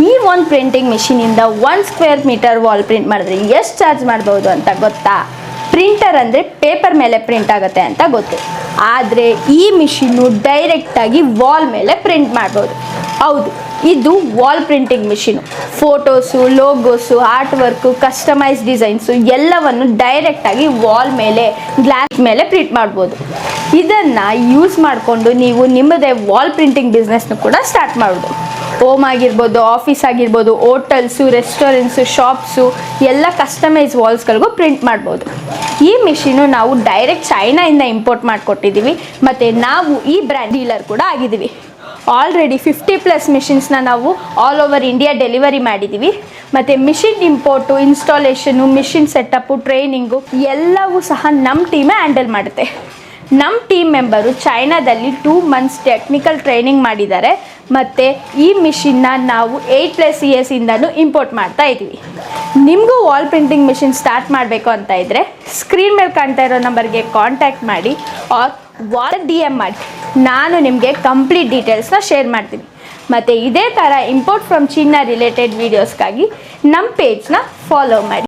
ಈ ಒಂದು ಪ್ರಿಂಟಿಂಗ್ ಮಿಷಿನಿಂದ 1 ಸ್ಕ್ವೇರ್ ಮೀಟರ್ ವಾಲ್ ಪ್ರಿಂಟ್ ಮಾಡಿದ್ರೆ ಎಷ್ಟು ಚಾರ್ಜ್ ಮಾಡ್ಬೋದು ಅಂತ ಗೊತ್ತಾ? ಪ್ರಿಂಟರ್ ಅಂದರೆ ಪೇಪರ್ ಮೇಲೆ ಪ್ರಿಂಟ್ ಆಗುತ್ತೆ ಅಂತ ಗೊತ್ತು, ಆದರೆ ಈ ಮಿಷಿನ್ನು ಡೈರೆಕ್ಟಾಗಿ ವಾಲ್ ಮೇಲೆ ಪ್ರಿಂಟ್ ಮಾಡ್ಬೋದು. ಹೌದು, ಇದು wall printing machine. Photos, ಲೋಗೋಸು, art work, customise designs ಎಲ್ಲವನ್ನು ಡೈರೆಕ್ಟಾಗಿ ವಾಲ್ ಮೇಲೆ, ಗ್ಲಾಸ್ ಮೇಲೆ ಪ್ರಿಂಟ್ ಮಾಡ್ಬೋದು. ಇದನ್ನು ಯೂಸ್ ಮಾಡಿಕೊಂಡು ನೀವು ನಿಮ್ಮದೇ ವಾಲ್ ಪ್ರಿಂಟಿಂಗ್ ಬಿಸ್ನೆಸ್ನು ಕೂಡ ಸ್ಟಾರ್ಟ್ ಮಾಡ್ಬೋದು. ಹೋಮ್ ಆಗಿರ್ಬೋದು, ಆಫೀಸ್ ಆಗಿರ್ಬೋದು, ಹೋಟೆಲ್ಸು, ರೆಸ್ಟೋರೆಂಟ್ಸು, ಶಾಪ್ಸು ಎಲ್ಲ ಕಸ್ಟಮೈಸ್ ವಾಲ್ಸ್ಗಳಿಗೂ ಪ್ರಿಂಟ್ ಮಾಡ್ಬೋದು. ಈ ಮಿಷಿನು ನಾವು ಡೈರೆಕ್ಟ್ ಚೈನಾಯಿಂದ ಇಂಪೋರ್ಟ್ ಮಾಡಿಕೊಟ್ಟಿದ್ದೀವಿ ಮತ್ತು ನಾವು ಈ ಬ್ರ್ಯಾಂಡ್ ಡೀಲರ್ ಕೂಡ ಆಗಿದ್ದೀವಿ. ಆಲ್ರೆಡಿ 50+ ಮಿಷಿನ್ಸ್ನ ನಾವು ಆಲ್ ಓವರ್ ಇಂಡಿಯಾ ಡೆಲಿವರಿ ಮಾಡಿದ್ದೀವಿ. ಮತ್ತು machine import, installation, machine setup, training ಎಲ್ಲವೂ ಸಹ ನಮ್ಮ ಟೀಮೇ ಹ್ಯಾಂಡಲ್ ಮಾಡುತ್ತೆ. ನಮ್ಮ ಟೀಮ್ ಮೆಂಬರು ಚೈನಾದಲ್ಲಿ 2 ಮಂತ್ಸ್ ಟೆಕ್ನಿಕಲ್ ಟ್ರೈನಿಂಗ್ ಮಾಡಿದ್ದಾರೆ ಮತ್ತು ಈ ಮಿಷಿನ್ನ ನಾವು 8+ ಇಯರ್ಸಿಂದನೂ ಇಂಪೋರ್ಟ್ ಮಾಡ್ತಾ ಇದ್ದೀವಿ. ನಿಮಗೂ ವಾಲ್ ಪ್ರಿಂಟಿಂಗ್ ಮಿಷಿನ್ ಸ್ಟಾರ್ಟ್ ಮಾಡಬೇಕು ಅಂತ ಇದ್ದರೆ ಸ್ಕ್ರೀನ್ ಮೇಲೆ ಕಾಣ್ತಾ ಇರೋ ನಂಬರ್ಗೆ ಕಾಂಟ್ಯಾಕ್ಟ್ ಮಾಡಿ ಆರ್ ವಾಲ್ DM ಮಾಡಿ. ನಾನು ನಿಮಗೆ ಕಂಪ್ಲೀಟ್ ಡೀಟೇಲ್ಸ್ನ ಶೇರ್ ಮಾಡ್ತೀನಿ. ಮತ್ತು ಇದೇ ಥರ ಇಂಪೋರ್ಟ್ ಫ್ರಮ್ ಚೀನಾ ರಿಲೇಟೆಡ್ ವೀಡಿಯೋಸ್ಗಾಗಿ ನಮ್ಮ ಪೇಜ್ನ ಫಾಲೋ ಮಾಡಿ.